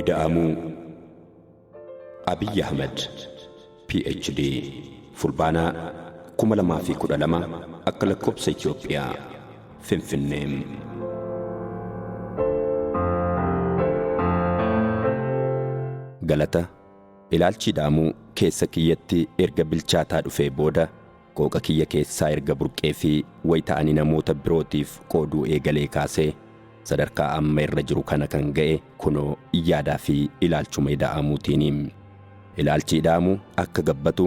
ida'amuu Abiy Ahmed PhD fulbaanaa 2012 akka lakkoobsa Itiyoophiyaa Finfinneem. Galata ilaalchi ida'amuu keessa kiyyatti erga bilchaataa dhufee booda qooqa kiyya keessaa erga burqee fi wayita'anii namoota birootiif qooduu eegalee kaasee sadarkaa amma irra jiru kana kan ga'e kunoo yaadaa fi ilaalchuma ida'amuutiiniim. Ilaalchi ida'amuu akka gabbatu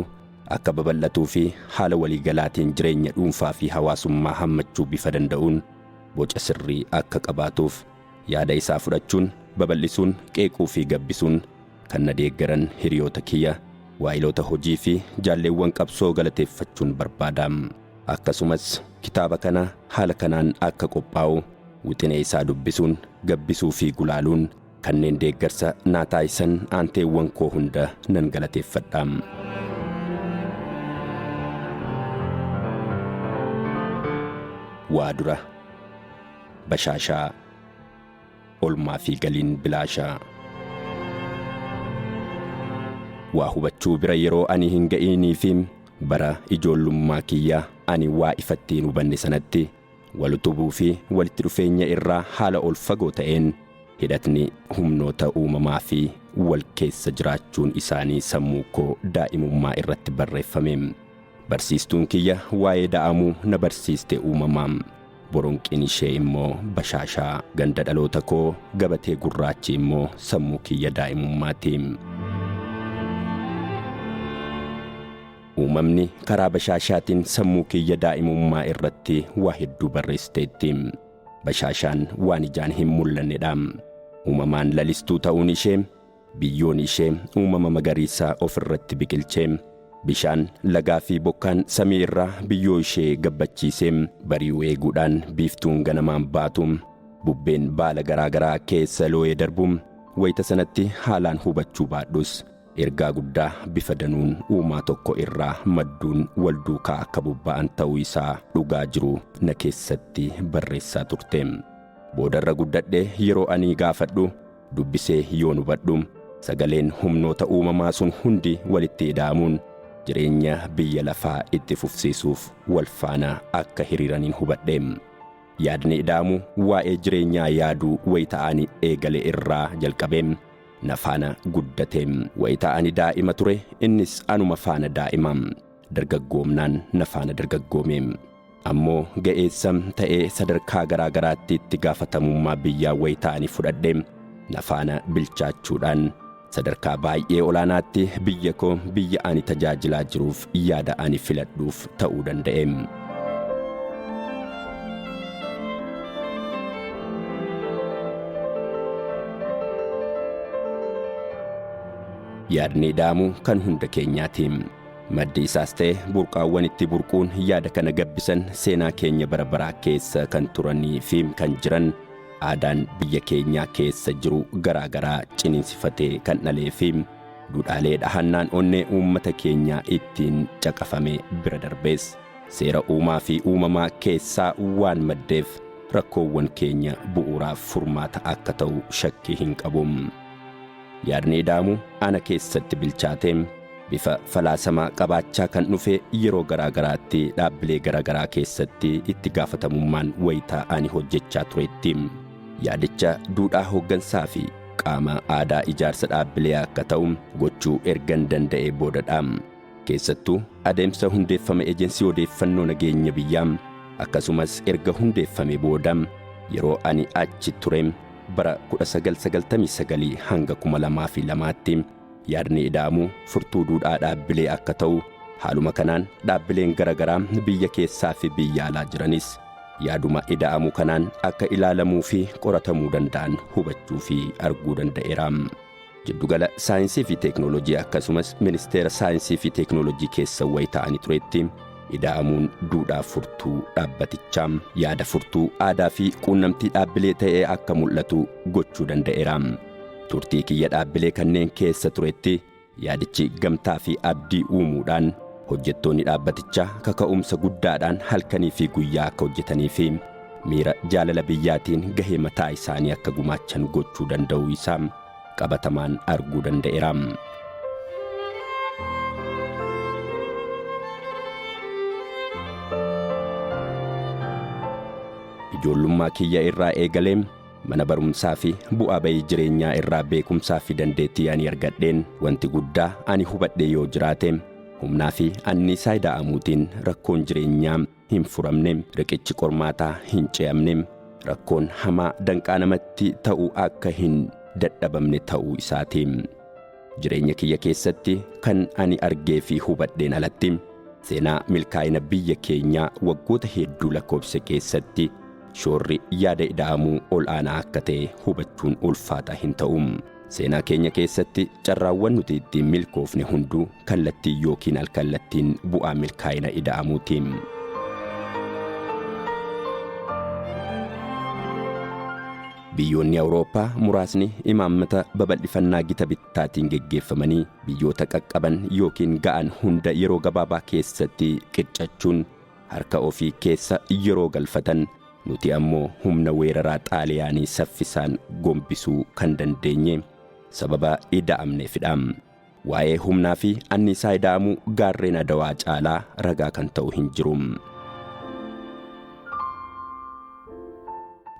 akka babal'atuu fi haala waliigalaatiin jireenya dhuunfaa fi hawaasummaa hammachuu bifa danda'uun boca sirrii akka qabaatuuf yaada isaa fudhachuun babal'isuun qeequu fi gabbisuun kan na deeggaran hiriyoota kiyya waayiloota hojii fi jaalleewwan qabsoo galateeffachuun barbaadaam. Akkasumas kitaaba kana haala kanaan akka qophaa'u wixinee isaa dubbisuun gabbisuu fi gulaaluun kanneen deeggarsa naa taasisan aanteewwan koo hunda nan galateeffadhaam. Waa dura bashaashaa olmaa fi galiin bilaashaa. Waa hubachuu bira yeroo ani hin ga'inii fi bara ijoollummaa kiyya ani waa ifattiin hubanne sanatti walutubuu fi walitti dhufeenya irraa haala ol fagoo ta'een hidhatni humnoota uumamaa fi wal keessa jiraachuun isaanii sammuu koo daa'imummaa irratti barreeffame. Barsiistuun kiyya waa'ee ida'amuu na barsiiste Uumamaan. Boronqiin ishee immoo bashaashaa ganda dhaloota koo gabatee gurraachi immoo sammuu kiyya daa'imummaati. Uumamni karaa bashaashaatiin sammuu kiyya daa'imummaa irratti waa hedduu barreessiteetti. Bashaashaan waan ijaan hin mul'annedha. Uumamaan lalistuu ta'uun ishee biyyoon ishee uumama magariisaa ofirratti biqilchee bishaan lagaa fi bokkaan samii irraa biyyoo ishee gabbachiisee bari'uu eeguudhaan biiftuun ganamaan baatu bubbeen baala garaagaraa keessa loo'ee darbu wayita sanatti haalaan hubachuu baadhus ergaa guddaa bifa danuun uumaa tokko irraa madduun wal duukaa akka bubba'an ta'uu isaa dhugaa jiru na keessatti barreessaa turte. Boodarra guddadhee yeroo ani gaafadhu dubbisee yoon hubadhu sagaleen humnoota uumamaa sun hundi walitti ida'amuun jireenya biyya lafaa itti fufsiisuuf wal faana akka hiriiraniin hubadhe. Yaadni ida'amuu waa'ee jireenyaa yaaduu wayita ani eegale irraa jalqabee na faana guddate. Wayita ani daa'ima ture innis anuma faana daa'ima. Dargaggoomnaan na faana dargaggoome. Ammoo ga'eessa ta'ee sadarkaa garaagaraatti itti gaafatamummaa biyyaa wayita ani fudhadhe na faana bilchaachuudhaan sadarkaa baay'ee olaanaatti biyya koo biyya ani tajaajilaa jiruuf yaada ani filadhuuf ta'uu danda'e. Yaadni ida'amuu kan hunda keenyaati. Maddi isaas ta'e burqaawwan itti burquun yaada kana gabbisan seenaa keenya bara baraa keessa kan turanii fi kan jiran aadaan biyya keenyaa keessa jiru garaagaraa ciniinsifatee kan dhalee fi duudhaalee dhahannaan onnee uummata keenyaa ittiin caqafame bira darbees seera uumaa fi uumamaa keessaa waan maddeef rakkoowwan keenya bu'uuraaf furmaata akka ta'u shakkii hin qabu. Yaadni ida'amuu ana keessatti bilchaatee bifa falaasamaa qabaachaa kan dhufe yeroo garaagaraatti dhaabbilee garaagaraa keessatti itti gaafatamummaan wayitaa ani hojjechaa turetti. Yaadicha duudhaa hooggansaa fi qaama aadaa ijaarsa dhaabbilee akka ta'u gochuu ergan danda'ee boodadha. Keessattuu adeemsa hundeeffama ejensii odeeffannoo nageenya biyyaa akkasumas erga hundeeffame booda yeroo ani achi ture bara 1999 hanga 2002tti yaadni ida'amuu furtuu duudhaa dhaabbilee akka ta'u haaluma kanaan dhaabbileen garaagaraa biyya keessaa fi biyya alaa jiranis yaaduma ida'amuu kanaan akka ilaalamuu fi qoratamuu danda'an hubachuu fi arguu danda'eera. Jiddugala saayinsii fi teeknoolojii akkasumas ministeera saayinsii fi teeknoolojii keessa wayita'anii turetti ida'amuun duudhaa furtuu dhaabbatichaa yaada furtuu aadaa fi quunnamtii dhaabbilee ta'ee akka mul'atu gochuu danda'eera. Turtii kiyya dhaabbilee kanneen keessa turetti yaadichi gamtaa fi abdii uumuudhaan hojjettoonni dhaabbatichaa kaka'umsa guddaadhaan halkanii fi guyyaa akka hojjetanii fi miira jaalala biyyaatiin gahee mataa isaanii akka gumaachan gochuu danda'uu isaa qabatamaan arguu danda'eera. Ijoollummaa kiyya irraa eegalee mana barumsaa fi bu'aa bayii jireenyaa irraa beekumsaa fi dandeettii ani argadheen wanti guddaa ani hubadhe yoo jiraate humnaa fi anniisaa ida'amuutiin rakkoon jireenyaa hin furamne, riqichi qormaataa hin ce'amne, rakkoon hamaa danqaa namatti ta'u akka hin dadhabamne ta'uu isaati. Jireenya kiyya keessatti kan ani argee fi hubadheen alatti seenaa milkaa'ina biyya keenyaa waggoota hedduu lakkoofse keessatti shoorri yaada ida'amuu ol aanaa akka ta'e hubachuun ulfaataa hin ta'u. Seenaa keenya keessatti carraawwan nuti ittiin milkoofne hunduu kallattii yookiin alkallattiin bu'aa milkaa'ina ida'amuuti. Biyyoonni Awurooppaa muraasni imaammata babal'ifannaa gita bittaatiin geggeeffamanii biyyoota qaqqaban yookiin ga'an hunda yeroo gabaabaa keessatti qiccachuun harka ofii keessa yeroo galfatan, nuti ammoo humna weeraraa xaaliyaanii saffisaan gombisuu kan dandeenye sababa ida'amneefidha. Waa'ee humnaa fi anniisaa ida'amuu gaarreen Adawaa caalaa ragaa kan ta'u hin jiru.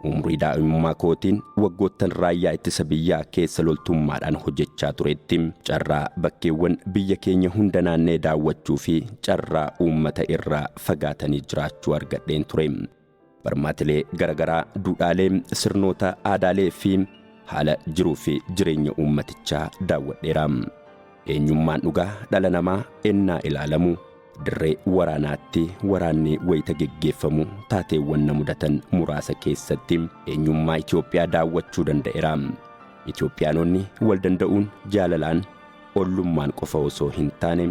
Umrii daa'imummaa kootiin waggoottan raayyaa ittisa biyyaa keessa loltummaadhaan hojjechaa turetti carraa bakkeewwan biyya keenya hunda naannee daawwachuu fi carraa uummata irraa fagaatanii jiraachuu argadheen ture. Barmaatilee garagaraa, duudhaalee, sirnoota, aadaalee fi haala jiruu fi jireenya uummatichaa daawwadheera. Eenyummaan dhugaa dhala namaa ennaa ilaalamu dirree waraanaatti waraanni wayita geggeeffamu taateewwan na mudatan muraasa keessatti eenyummaa Itiyoophiyaa daawwachuu danda'eera. Itiyoophiyaanonni wal danda'uun jaalalaan ollummaan qofa osoo hin taane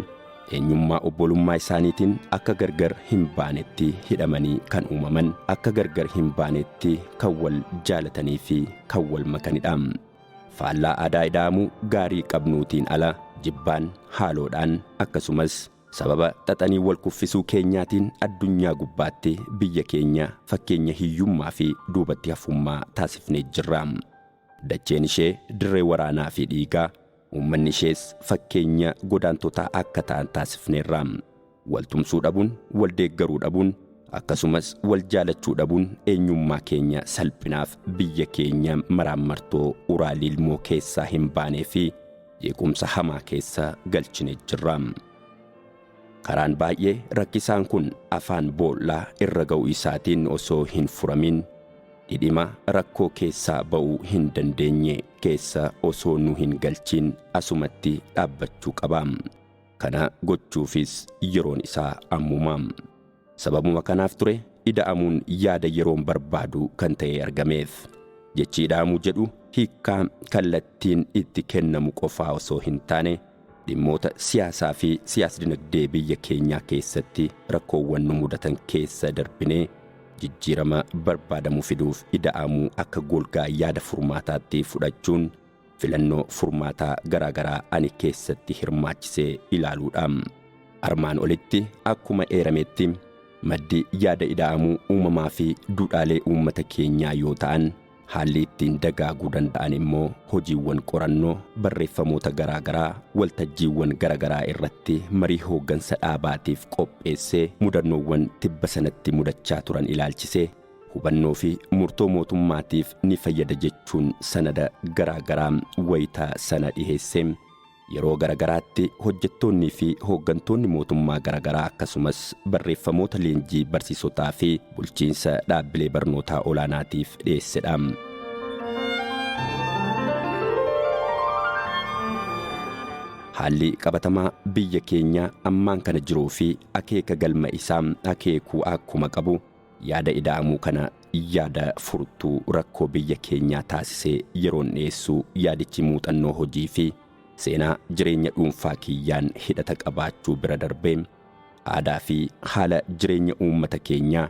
eenyummaa obbolummaa isaaniitiin akka gargar hin baanetti hidhamanii kan uumaman, akka gargar hin baanetti kan wal jaalatanii fi kan wal makanidha. Faallaa aadaa ida'amuu gaarii qabnuutiin ala jibbaan haaloodhaan akkasumas sababa xaxanii wal kuffisuu keenyaatiin addunyaa gubbaatti biyya keenya fakkeenya hiyyummaa fi duubatti hafummaa taasifnee jirra. Dacheen ishee dirree waraanaa fi dhiigaa, uummanni ishees fakkeenya godaantotaa akka ta'an taasifneerra. Waltumsuu dhabuun, wal deeggaruu dhabuun, akkasumas wal jaalachuu dhabuun eenyummaa keenya salphinaaf biyya keenya maraammartoo uraalii ilmoo keessaa hin baanee fi jeequmsa hamaa keessa galchinee jirra. Karaan baay'ee rakkisaan kun afaan boollaa irra ga'uu isaatiin osoo hin furamin dhidhima rakkoo keessaa ba'uu hin dandeenye keessa osoo nu hin galchin asumatti dhaabbachuu qaba. Kana gochuufis yeroon isaa ammuma. Sababuma kanaaf ture ida'amuun yaada yeroon barbaadu kan ta'e argameef. Jechi ida'amuu jedhu hiikkaa kallattiin itti kennamu qofaa osoo hin taane dhimmoota siyaasaa fi siyaas-dinagdee biyya keenyaa keessatti rakkoowwan nu mudatan keessa darbinee jijjiirama barbaadamu fiduuf ida'amuu akka golgaa yaada furmaataatti fudhachuun filannoo furmaataa garaagaraa ani keessatti hirmaachisee ilaaluudha. Armaan olitti akkuma eerametti maddi yaada ida'amuu uumamaa fi duudhaalee uummata keenyaa yoo ta'an, haalli ittiin dagaaguu danda'an immoo hojiiwwan qorannoo, barreeffamoota garaagaraa, waltajjiiwwan garaagaraa irratti marii hooggansa dhaabaatiif qopheessee mudannoowwan tibba sanatti mudachaa turan ilaalchisee hubannoo fi murtoo mootummaatiif ni fayyada jechuun sanada garaagaraa wayitaa sana dhiheessee yeroo garaagaraatti hojjettoonnii fi hooggantoonni mootummaa garaagaraa akkasumas barreeffamoota leenjii barsiisotaa fi bulchiinsa dhaabbilee barnootaa olaanaatiif dhiyeessedha. Haalli qabatamaa biyya keenyaa ammaan kana jiruu fi akeeka galma isaa akeekuu akkuma qabu yaada ida'amuu kana yaada furtuu rakkoo biyya keenyaa taasisee yeroon dhiyeessuu yaadichi muuxannoo hojii fi seenaa jireenya dhuunfaa kiyyaan hidhata qabaachuu bira darbee aadaa fi haala jireenya uummata keenyaa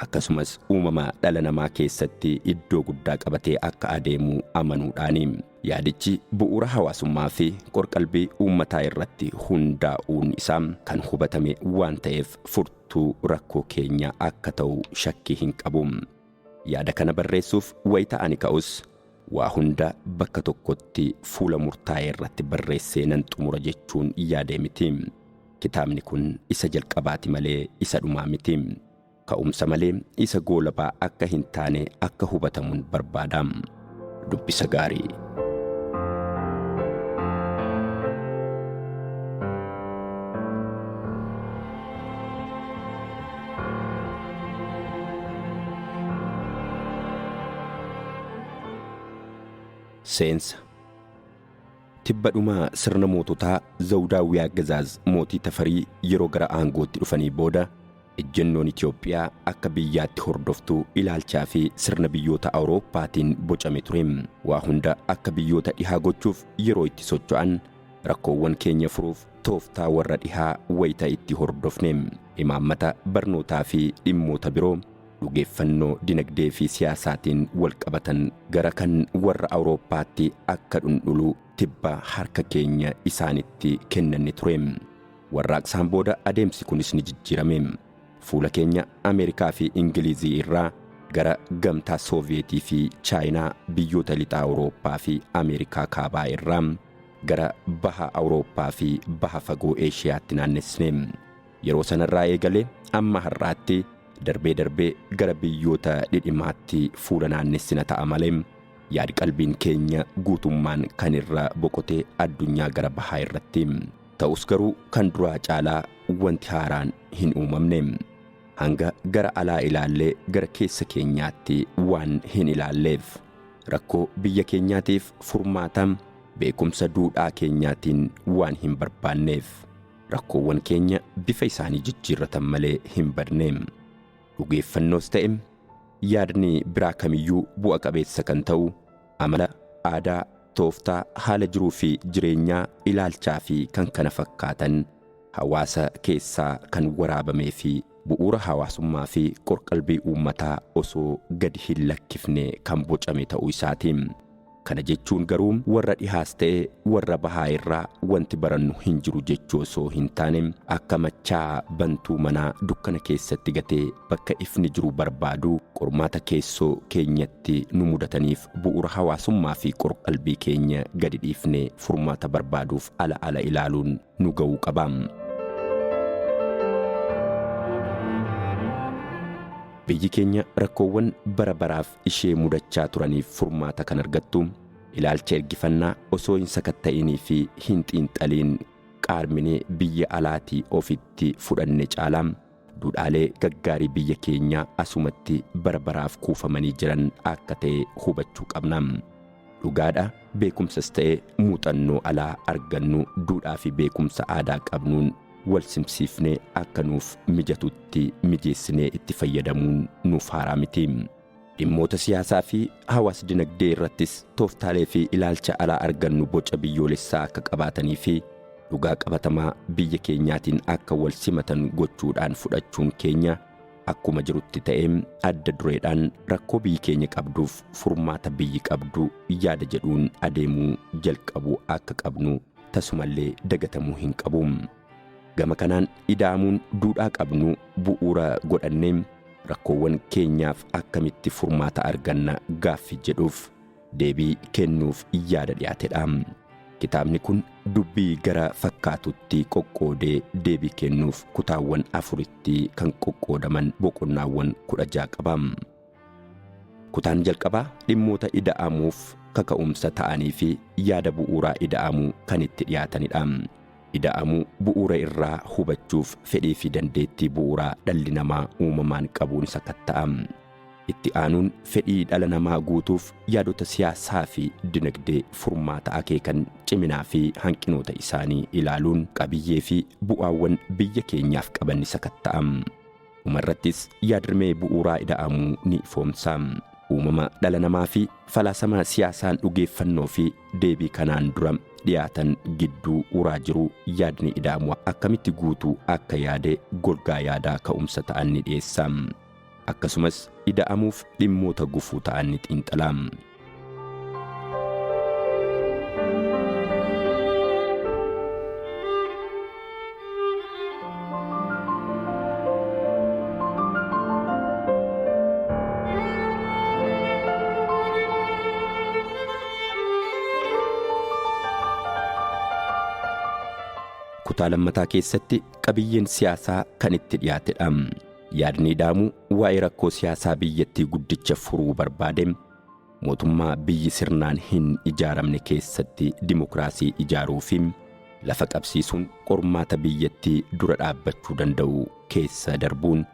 akkasumas uumama dhala namaa keessatti iddoo guddaa qabatee akka adeemu amanuudhaani. Yaadichi bu'uura hawaasummaa fi qorqalbii uummataa irratti hundaa'uun isaa kan hubatame waan ta'eef furtuu rakkoo keenyaa akka ta'u shakkii hin qabu. Yaada kana barreessuuf wayita ani ka'us waa hunda bakka tokkotti fuula murtaa'e irratti barreessee nan xumura jechuun yaadee miti. Kitaabni kun isa jalqabaati malee isa dhumaa miti. Ka'umsa malee isa goolabaa akka hin taane akka hubatamuun barbaada. Dubbisa gaarii. Seensa. Tibbadhuma sirna moototaa zawdaawii aggazaaz mootii Tafarii yeroo gara aangootti dhufanii booda ejjennoon Itiyoophiyaa akka biyyaatti hordoftuu ilaalchaa fi sirna biyyoota Awurooppaatiin bocame ture. Waa hunda akka biyyoota dhihaa gochuuf yeroo itti socho'an rakkoowwan keenya furuuf tooftaa warra dhihaa wayita itti hordofne. Imaammata barnootaa fi dhimmoota biroo dhugeeffannoo dinagdee fi siyaasaatiin wal qabatan gara kan warra Awurooppaatti akka dhundhulu tibba harka keenya isaanitti kennanne ture. Warraaqsaan booda adeemsi kunis ni jijjiirame. Fuula keenya Ameerikaa fi Ingilizii irraa gara gamtaa Sooviyetii fi Chaayinaa biyyoota lixaa Awurooppaa fi Ameerikaa kaabaa irraa gara baha Awurooppaa fi baha fagoo Eeshiyaatti naannessine. Yeroo sanarraa eegalee amma har'aatti darbee gara biyyoota dhidhimaatti fuula naannessina ta'a malee yaadi qalbiin keenya guutummaan kan irra boqotee addunyaa gara bahaa irratti. Ta'us garuu kan duraa caalaa wanti haaraan hin uumamne. Hanga gara alaa ilaallee gara keessa keenyaatti waan hin ilaalleef rakkoo biyya keenyaatiif furmaata beekumsa duudhaa keenyaatiin waan hin barbaanneef rakkoowwan keenya bifa isaanii jijjiirratan malee hin badne. Dhugeeffannoos ta'e yaadni biraa kamiyyuu bu'a qabeessa kan ta'u amala, aadaa, tooftaa, haala jiruu fi jireenyaa, ilaalchaa fi kan kana fakkaatan hawaasa keessaa kan waraabamee fi bu'uura hawaasummaa fi qorqalbii uummataa osoo gadi hin lakkifne kan bocame ta'uu isaatiin. Kana jechuun garuu warra dhihaas ta'e warra bahaa irraa wanti barannu hin jiru jechuu osoo hin taane akka machaa bantuu manaa dukkana keessatti gatee bakka ifni jiru barbaadu qormaata keessoo keenyatti nu mudataniif bu'uura hawaasummaa fi qorqalbii keenya gadi dhiifne furmaata barbaaduuf ala ilaaluun nu ga'uu qaba. Biyyi keenya rakkoowwan bara baraaf ishee mudachaa turaniif furmaata kan argattu ilaalcha ergifannaa osoo hin sakatta'inii fi hin xiinxaliin qaarminee biyya alaatii ofitti fudhanne caalaa duudhaalee gaggaarii biyya keenyaa asumatti bara baraaf kuufamanii jiran akka ta'e hubachuu qabna. Dhugaadha beekumsas ta'e muuxannoo alaa argannu duudhaa fi beekumsa aadaa qabnuun wal simsiifnee akka nuuf mijatutti mijeessinee itti fayyadamuun nuuf haaraa miti. Dhimmoota siyaasaa fi hawaas dinagdee irrattis tooftaalee fi ilaalcha alaa argannu boca biyyoolessaa akka qabaatanii fi dhugaa qabatamaa biyya keenyaatiin akka wal simatan gochuudhaan fudhachuun keenya akkuma jirutti ta'ee adda dureedhaan rakkoo biyyi keenya qabduuf furmaata biyyi qabdu yaada jedhuun adeemuu jalqabuu akka qabnu tasumallee dagatamuu hin qabu. Gama kanaan ida'amuun duudhaa qabnu bu'uura godhannee rakkoowwan keenyaaf akkamitti furmaata arganna gaaffii jedhuuf deebii kennuuf yaada dhiyaatedha. Kitaabni kun dubbii gara fakkaatutti qoqqoodee deebii kennuuf kutaawwan afuritti kan qoqqoodaman boqonnaawwan 16 qaba. Kutaan jalqabaa dhimmoota ida'amuuf kaka'umsa ta'anii fi yaada bu'uuraa ida'amuu kan itti dhiyaatanidha. Ida'amuu bu'uura irraa hubachuuf fedhii fi dandeettii bu'uuraa dhalli namaa uumamaan qabuun isa katta'a. Itti aanuun fedhii dhala namaa guutuuf yaadota siyaasaa fi dinagdee furmaata akeekan ciminaa fi hanqinoota isaanii ilaaluun qabiyyee fi bu'aawwan biyya keenyaaf qaban isa katta'a. Umarrattis yaadrimee bu'uuraa ida'amuu ni ifoomsa. Uumama dhala namaa fi falaasama siyaasaan dhugeeffannoo fi deebii kanaan dura dhiyaatan gidduu uraa jiru yaadni ida'amuu akkamitti guutuu akka yaade golgaa yaadaa ka'umsa ta'an ni dhiyeessa. Akkasumas ida'amuuf dhimmoota gufuu ta'an ni xiinxala. kutaa lammataa keessatti qabiyyeen siyaasaa kan itti dhiyaatedha. Yaadni ida'amuu waa'ee rakkoo siyaasaa biyyattii guddicha furuu barbaade mootummaa biyyi sirnaan hin ijaaramne keessatti dimokiraasii ijaaruu fi lafa qabsiisuun qormaata biyyattii dura dhaabbachuu danda'u keessa darbuun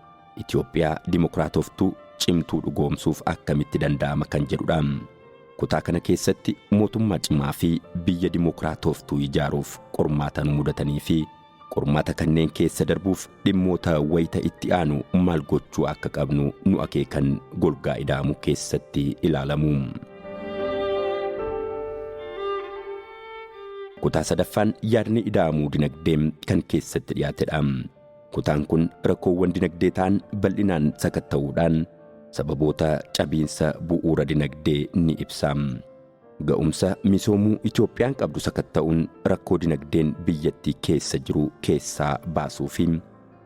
Itiyoophiyaa dimokiraatoftuu cimtuu dhugoomsuuf akkamitti danda'ama kan jedhudha. Kutaa kana keessatti mootummaa cimaa fi biyya dimokiraatoftuu ijaaruuf qormaata nu mudatanii fi qormaata kanneen keessa darbuuf dhimmoota wayita itti aanu maal gochuu akka qabnu nu akeekan golgaa ida'amuu keessatti ilaalamu. Kutaa sadaffaan yaadni ida'amuu dinagdee kan keessatti dhiyaatedha. Kutaan kun rakkoowwan dinagdee ta'an bal'inaan sakatta'uudhaan sababoota cabiinsa bu'uura dinagdee ni ibsa. Ga'umsa misoomuu Itoophiyaan qabdu sakatta'uun rakkoo dinagdeen biyyattii keessa jiru keessaa baasuu fi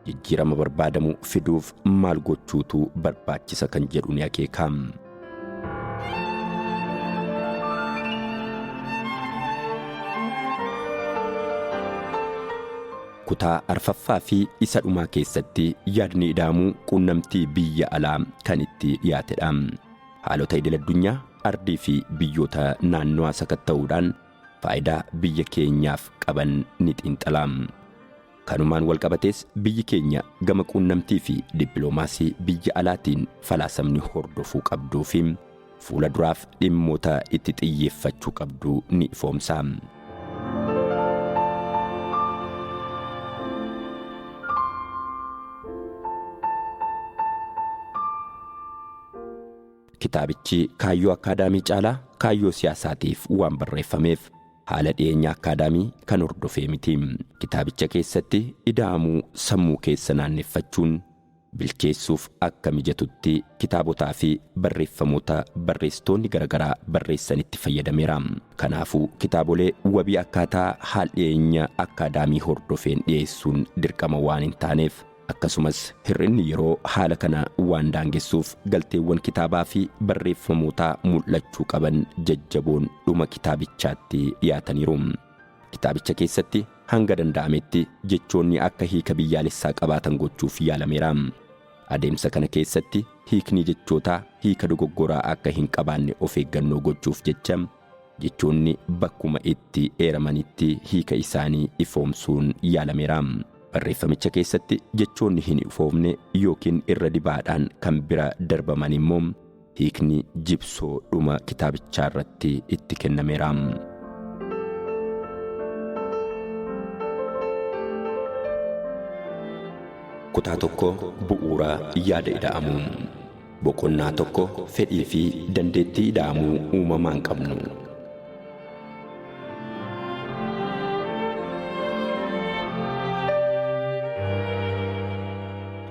jijjiirama barbaadamu fiduuf maal gochuutu barbaachisa kan jedhu ni akeeka. Kutaa arfaffaa fi isa dhumaa keessatti yaadni ida'amuu quunnamtii biyya alaa kan itti dhiyaatedha. Haalota idil-addunyaa ardii fi biyyoota naannoo sakatta'uudhaan faayidaa biyya keenyaaf qaban ni xiinxala. Kanumaan wal qabatees biyyi keenya gama quunnamtii fi dippiloomaasii biyya alaatiin falaasamni hordofuu qabduu fi fuula duraaf dhimmoota itti xiyyeeffachuu qabdu ni ifoomsa. Kitaabichi kaayyoo akaadaamii caalaa kaayyoo siyaasaatiif waan barreeffameef haala dhiyeenya akaadaamii kan hordofee miti. Kitaabicha keessatti ida'amuu sammuu keessa naanneeffachuun bilcheessuuf akka mijatutti kitaabotaa fi barreeffamoota barreessitoonni garagaraa barreessanitti fayyadameera. Kanaafuu kitaabolee wabii akkaataa haala dhiyeenya akaadaamii hordofeen dhiyeessuun dirqama waan hin taaneef akkasumas hir'inni yeroo haala kana waan daangessuuf galteewwan kitaabaa fi barreeffamoota mul'achuu qaban jajjaboon dhuma kitaabichaatti dhiyaataniiru. Kitaabicha keessatti hanga danda'ametti jechoonni akka hiika biyyaalessaa qabaatan gochuuf yaalameera. Adeemsa kana keessatti hiikni jechootaa hiika dogoggoraa akka hin qabaanne of eeggannoo gochuuf jecha jechoonni bakkuma itti eeramanitti hiika isaanii ifoomsuun yaalameera. Barreeffamicha keessatti jechoonni hin ifoomne yookiin irra dibaadhaan kan bira darbaman immoo hiikni jibsoo dhuma kitaabichaa irratti itti kennameera. Kutaa tokko bu'uura yaada ida'amuu. Boqonnaa tokko fedhii fi dandeettii ida'amuu uumamaan qabnu.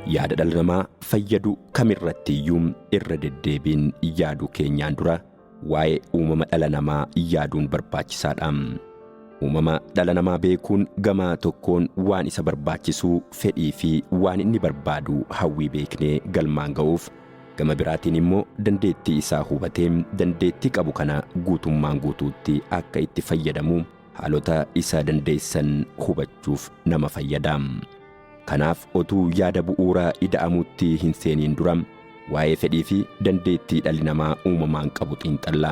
Yaada dhala namaa fayyadu kamirratti iyyuu irra deddeebiin yaaduu keenyaan dura waa'ee uumama dhala namaa yaaduun barbaachisaadha. Uumama dhala namaa beekuun gama tokkoon waan isa barbaachisuu fedhii fi waan inni barbaadu hawwii beeknee galmaan ga'uuf gama biraatiin immoo dandeettii isaa hubatee dandeettii qabu kana guutummaan guutuutti akka itti fayyadamu haalota isa dandeessan hubachuuf nama fayyada. Kanaaf otuu yaada bu'uura ida'amuutti hin seeniin dura waa'ee fedhii fi dandeettii dhalli namaa uumamaan qabu xiinxalla.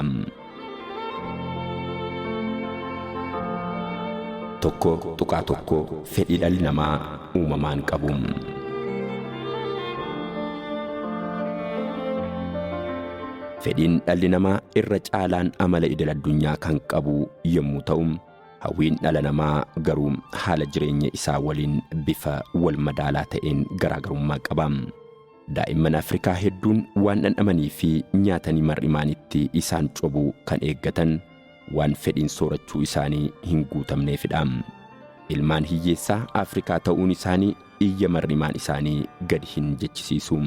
Tokko tuqaa tokko fedhii dhalli namaa uumamaan qabu. Fedhiin dhalli namaa irra caalaan amala idil-addunyaa kan qabu yommuu ta'u hawwiin dhala namaa garuu haala jireenya isaa waliin bifa wal madaalaa ta'een garaagarummaa qaba. Daa'imman Afrikaa hedduun waan dhandhamanii fi nyaatanii mar'imaanitti isaan cobuu kan eeggatan waan fedhiin soorachuu isaanii hin guutamneefidha. Ilmaan hiyyeessaa Afrikaa ta'uun isaanii iyya mar'imaan isaanii gad hin jechisiisu.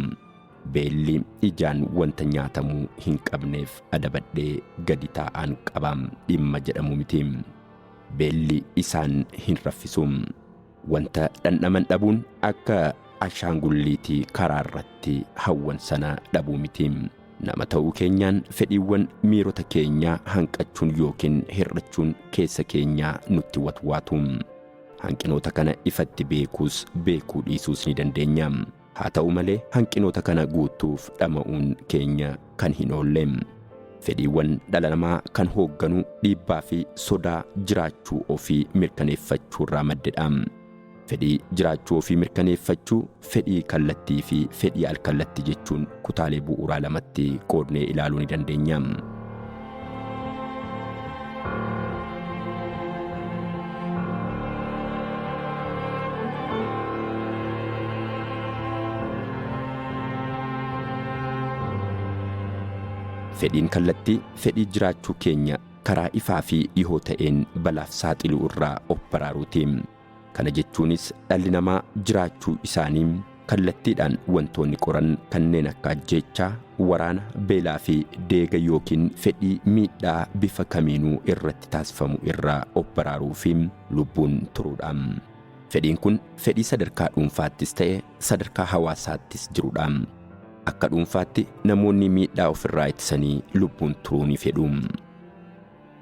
Beelli ijaan wanta nyaatamuu hin qabneef adabadhee gadi taa'aan qaba dhimma jedhamu miti. Beelli isaan hin raffisu. Wanta dhandhaman dhabuun akka ashaangulliitii karaa irratti hawwan sana dhabuu miti. Nama ta'uu keenyaan fedhiiwwan miirota keenyaa hanqachuun yookiin hir'achuun keessa keenyaa nutti watwaatu. hanqinoota kana ifatti beekuus beekuu dhiisuus ni dandeenya. haa ta'u malee hanqinoota kana guutuuf dhama'uun keenya kan hin oolle. Fedhiiwwan dhala namaa kan hoogganu dhiibbaa fi sodaa jiraachuu ofii mirkaneeffachuu irraa maddedha. Fedhii jiraachuu ofii mirkaneeffachuu, fedhii kallattii fi fedhii alkallattii jechuun kutaalee bu'uuraa lamatti qoodnee ilaaluu ni dandeenya. Fedhiin kallattii fedhii jiraachuu keenya karaa ifaa fi dhihoo ta'een balaaf saaxiluu irraa of baraaruuti. Kana jechuunis dhalli namaa jiraachuu isaanii kallattiidhaan wantoonni qoran kanneen akka ajjeechaa, waraana, beelaa fi deega yookiin fedhii miidhaa bifa kamiinuu irratti taasifamu irraa of baraaruu fi lubbuun turuudha. Fedhiin kun fedhii sadarkaa dhuunfaattis ta'e sadarkaa hawaasaattis jiruudha. Akka dhuunfaatti namoonni miidhaa ofirraa ittisanii lubbuun turuu ni fedhu.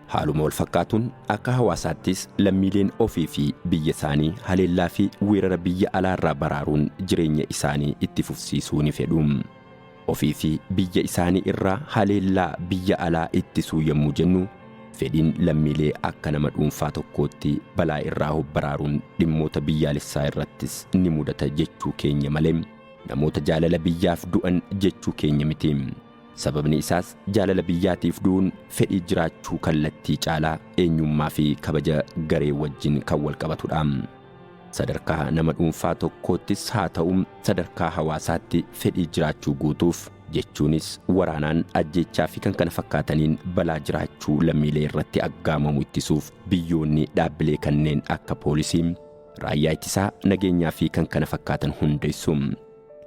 Haaluma wal fakkaatuun akka hawaasaattis lammiileen ofii fi biyya isaanii haleellaa fi weerara biyya alaarraa baraaruun jireenya isaanii itti fufsiisuu ni fedhu. Ofii fi biyya isaanii irraa haleellaa biyya alaa ittisuu yommuu jennu, fedhiin lammiilee akka nama dhuunfaa tokkootti balaa irraa of baraaruun dhimmoota biyyaalessaa irrattis ni mudata jechuu keenya malee namoota jaalala biyyaaf du'an jechuu keenya miti. Sababni isaas jaalala biyyaatiif du'uun fedhii jiraachuu kallattii caalaa eenyummaa fi kabaja garee wajjin kan wal qabatudha. Sadarkaa nama dhuunfaa tokkoottis haa ta'u sadarkaa hawaasaatti fedhii jiraachuu guutuuf jechuunis waraanaan, ajjeechaa fi kan kana fakkaataniin balaa jiraachuu lammiilee irratti aggaamamu ittisuuf biyyoonni dhaabbilee kanneen akka poolisii, raayyaa ittisaa, nageenyaa fi kan kana fakkaatan hundeessu.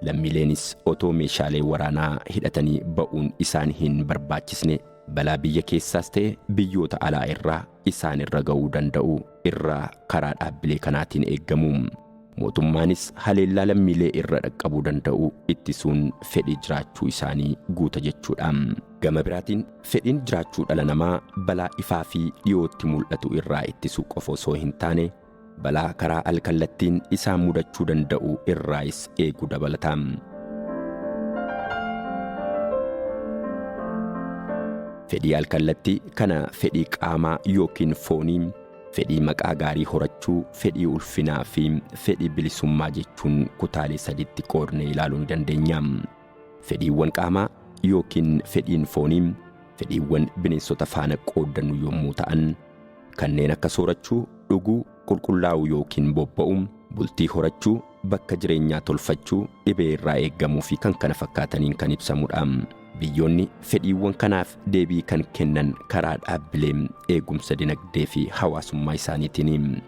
Lammiileenis otoo meeshaalee waraanaa hidhatanii ba'uun isaan hin barbaachisne balaa biyya keessaas ta'e biyyoota alaa irraa isaan irra ga'uu danda'u irraa karaa dhaabbilee kanaatiin eeggamu. Mootummaanis haleellaa lammiilee irra dhaqqabuu danda'u ittisuun fedhii jiraachuu isaanii guuta jechuudha. Gama biraatiin fedhiin jiraachuu dhala namaa balaa ifaa fi dhiyootti mul'atu irraa ittisuu qofa osoo hin taane balaa karaa alkallattiin isaan mudachuu danda'u irraas eeguu dabalata. Fedhii alkallattii kana fedhii qaamaa yookiin foonii, fedhii maqaa gaarii horachuu, fedhii ulfinaa fi fedhii bilisummaa jechuun kutaalee saditti qoodnee ilaaluu ni dandeenya. Fedhiiwwan qaamaa yookiin fedhiin foonii fedhiiwwan bineensota faana qooddannu yommuu ta'an kanneen akka soorachuu, dhuguu, qulqullaa'uu yookiin bobba'uu, bultii horachuu, bakka jireenyaa tolfachuu, dhibee irraa eeggamuu fi kan kana fakkaataniin kan ibsamudha. Biyyoonni fedhiiwwan kanaaf deebii kan kennan karaa dhaabbilee eegumsa dinagdee fi hawaasummaa isaaniitiin.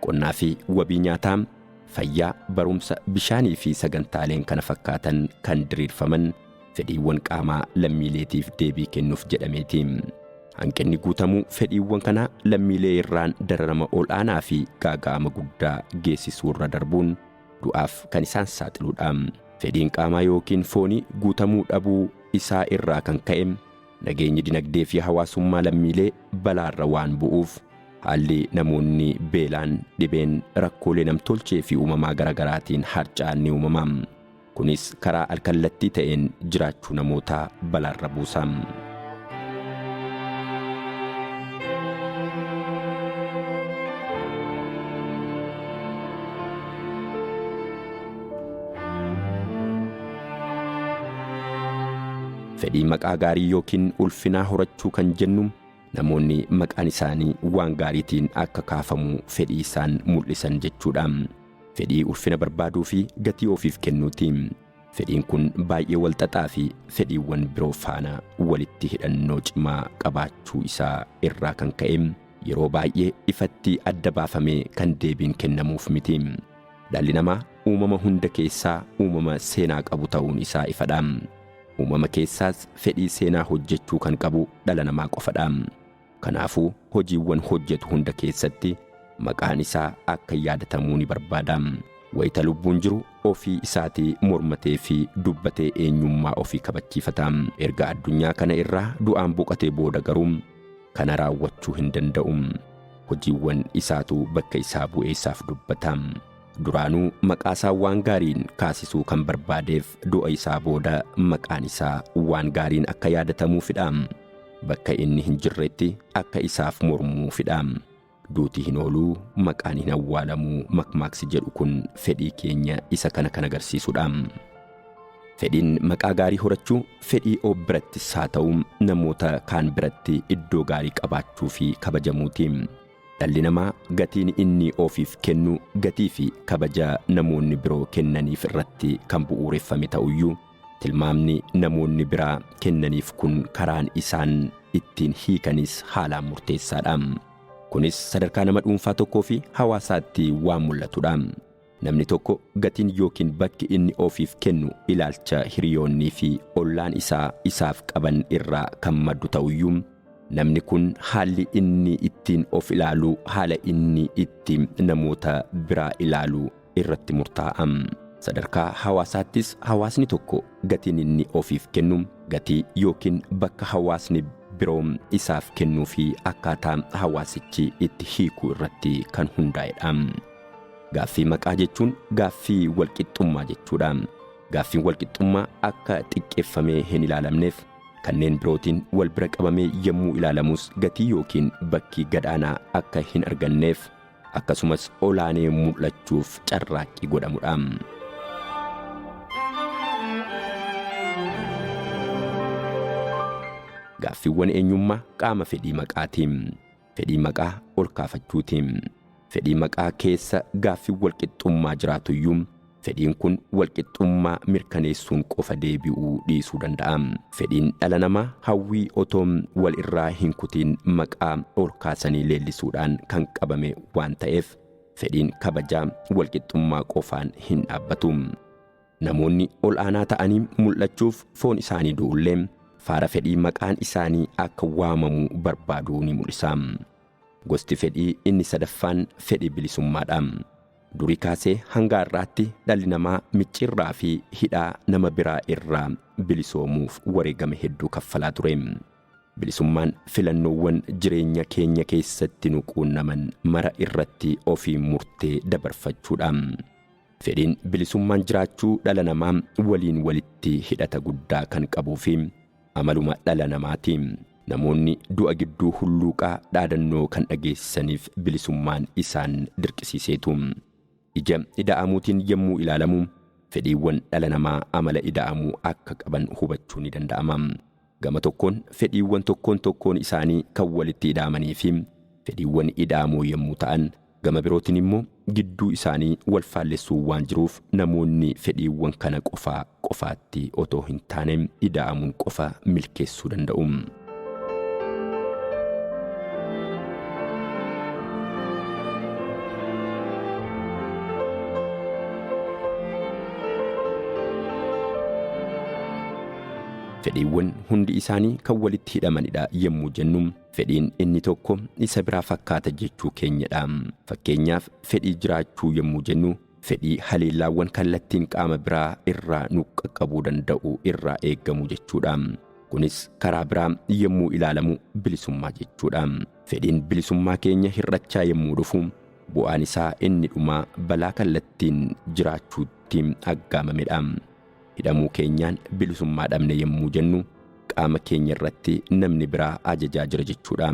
Qonnaa fi wabii nyaataa, fayyaa, barumsa, bishaanii fi sagantaaleen kana fakkaatan kan diriirfaman fedhiiwwan qaamaa lammiileetiif deebii kennuuf jedhameeti. Hanqinni guutamuu fedhiiwwan kana lammiilee irraan dararama ol'aanaa fi gaaga'ama guddaa geessisuu irra darbuun du'aaf kan isaan saaxiluudha. Fedhiin qaamaa yookiin foonii guutamuu dhabuu isaa irraa kan ka'e nageenyi dinagdee fi hawaasummaa lammiilee balaarra waan bu'uuf haalli namoonni beelaan, dhibeen, rakkoolee namtolchee fi uumamaa garaagaraatiin harca'an ni uumama. Kunis karaa alkallattii ta'een jiraachuu namootaa balaarra buusa. Fedhii maqaa gaarii yookiin ulfinaa horachuu kan jennu namoonni maqaan isaanii waan gaariitiin akka kaafamu fedhii isaan mul'isan jechuudha. Fedhii ulfina barbaaduu fi gatii ofiif kennuuti. Fedhiin kun baay'ee walxaxaa fi fedhiiwwan biroo faana walitti hidhannoo cimaa qabaachuu isaa irraa kan ka'e yeroo baay'ee ifatti adda baafamee kan deebiin kennamuuf miti. Dhalli namaa uumama hunda keessaa uumama seenaa qabu ta'uun isaa ifadha. Uumama keessaas fedhii seenaa hojjechuu kan qabu dhala namaa qofadha. Kanaafuu hojiiwwan hojjetu hunda keessatti maqaan isaa akka yaadatamuu ni barbaada. Wayita lubbuun jiru ofii isaatii mormatee fi dubbatee eenyummaa ofii kabachiifata. Erga addunyaa kana irraa du'aan boqatee booda garuu kana raawwachuu hin danda'u. hojiiwwan isaatu bakka isaa bu'eessaaf dubbata. Duraanuu maqaasaa waan gaariin kaasisuu kan barbaadeef du'a isaa booda maqaan isaa waan gaariin akka yaadatamuufidha. Bakka inni hin jirretti akka isaaf mormuufidha. Duuti hin ooluu maqaan hin awwaalamuu makmaaksi jedhu kun fedhii keenya isa kana kan agarsiisudha. Fedhiin maqaa gaarii horachuu fedhii of birattis haa ta'u namoota kaan biratti iddoo gaarii qabaachuu fi kabajamuuti. Dhalli namaa gatiin inni ofiif kennu gatii fi kabaja namoonni biroo kennaniif irratti kan bu'uureffame ta'uyyuu tilmaamni namoonni biraa kennaniif kun karaan isaan ittiin hiikanis haalaan murteessaadha. Kunis sadarkaa nama dhuunfaa tokkoo fi hawaasaatti waan mul'atudha. Namni tokko gatiin yookiin bakki inni ofiif kennu ilaalcha hiriyoonnii fi ollaan isaa isaaf qaban irraa kan maddu ta'uyyuu namni kun haalli inni ittiin of ilaalu haala inni ittiin namoota biraa ilaalu irratti murtaa'a. Sadarkaa hawaasaattis hawaasni tokko gatiin inni ofiif kennu gatii yookiin bakka hawaasni biroo isaaf kennuu fi akkaataa hawaasichi itti hiikuu irratti kan hundaa'edha. Gaaffii maqaa jechuun gaaffii walqixxummaa jechuudha. Gaaffiin walqixxummaa akka xiqqeeffamee hin ilaalamneef kanneen birootiin wal bira qabamee yommuu ilaalamus gatii yookiin bakki gadaanaa akka hin arganneef akkasumas olaanee mul'achuuf carraaqqii godhamudha. Gaaffiiwwan eenyummaa qaama fedhii maqaatiin fedhii maqaa ol kaafachuutiin fedhii maqaa keessa gaaffii walqixxummaa jiraatuyyuu fedhiin kun walqixxummaa mirkaneessuun qofa deebi'uu dhiisuu danda'a. Fedhiin dhala namaa hawwii otoo wal irraa hin kutiin maqaa ol kaasanii leellisuudhaan kan qabame waan ta'eef fedhiin kabajaa walqixxummaa qofaan hin dhaabbatu. Namoonni ol aanaa ta'anii mul'achuuf foon isaanii du'ullee faara fedhii maqaan isaanii akka waamamu barbaaduu ni mul'isa. Gosti fedhii inni sadaffaan fedhii bilisummaadha. Durii kaasee hanga har'aatti dhalli namaa micciirraa fi hidhaa nama biraa irraa bilisoomuuf wareegama hedduu kaffalaa ture. Bilisummaan filannoowwan jireenya keenya keessatti nu quunnaman mara irratti ofii murtee dabarfachuudha. Fedhiin bilisummaan jiraachuu dhala namaa waliin walitti hidhata guddaa kan qabuu fi amaluma dhala namaati. Namoonni du'a gidduu hulluuqaa dhaadannoo kan dhageessisaniif bilisummaan isaan dirqisiiseetu. Ija ida'amuutiin yommuu ilaalamu fedhiiwwan dhala namaa amala ida'amuu akka qaban hubachuu ni danda'ama. Gama tokkoon fedhiiwwan tokkoon isaanii kan walitti ida'amanii fi fedhiiwwan ida'amuu yommuu ta'an gama birootiin immoo gidduu isaanii wal faallessuu waan jiruuf namoonni fedhiiwwan kana qofaatti otoo hin taane ida'amuun qofa milkeessuu danda'u. Fedhiiwwan hundi isaanii kan walitti hidhamanidha yommuu jennu fedhiin inni tokko isa biraa fakkaata jechuu keenyadha. Fakkeenyaaf fedhii jiraachuu yommuu jennu fedhii haleellaawwan kallattiin qaama biraa irraa nu qaqqabuu danda'u irraa eegamu jechuudha. Kunis karaa biraa yommuu ilaalamu bilisummaa jechuudha. Fedhiin bilisummaa keenya hir'achaa yommuu dhufu bu'aan isaa inni dhumaa balaa kallattiin jiraachuutti aggaamamedha. Hidhamuu keenyaan bilisummaa dhabne yommuu jennu qaama keenya irratti namni biraa ajajaa jira jechuudha.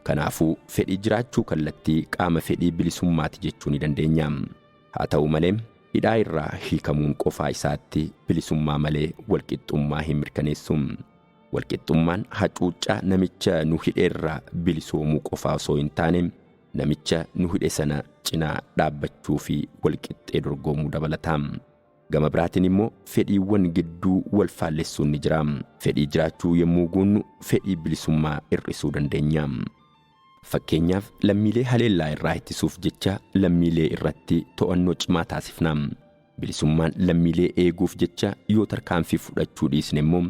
Kanaafuu fedhii jiraachuu kallattii qaama fedhii bilisummaati jechuu ni dandeenya. Haa ta'u malee hidhaa irraa hiikamuun qofaa isaatti bilisummaa malee walqixxummaa hin mirkaneessu. Walqixxummaan hacuuccaa namicha nu hidheerraa bilisoomuu qofaa osoo hin taane namicha nu hidhe sana cinaa dhaabbachuu fi walqixxee dorgomuu dabalata. Gama biraatiin immoo fedhiiwwan gidduu wal faallessuun ni jira. Fedhii jiraachuu yommuu guunnu fedhii bilisummaa hir'isuu dandeenya. Fakkeenyaaf lammiilee haleellaa irraa ittisuuf jecha lammiilee irratti to'annoo cimaa taasifna. Bilisummaan lammiilee eeguuf jecha yoo tarkaanfii fudhachuu dhiisne immoo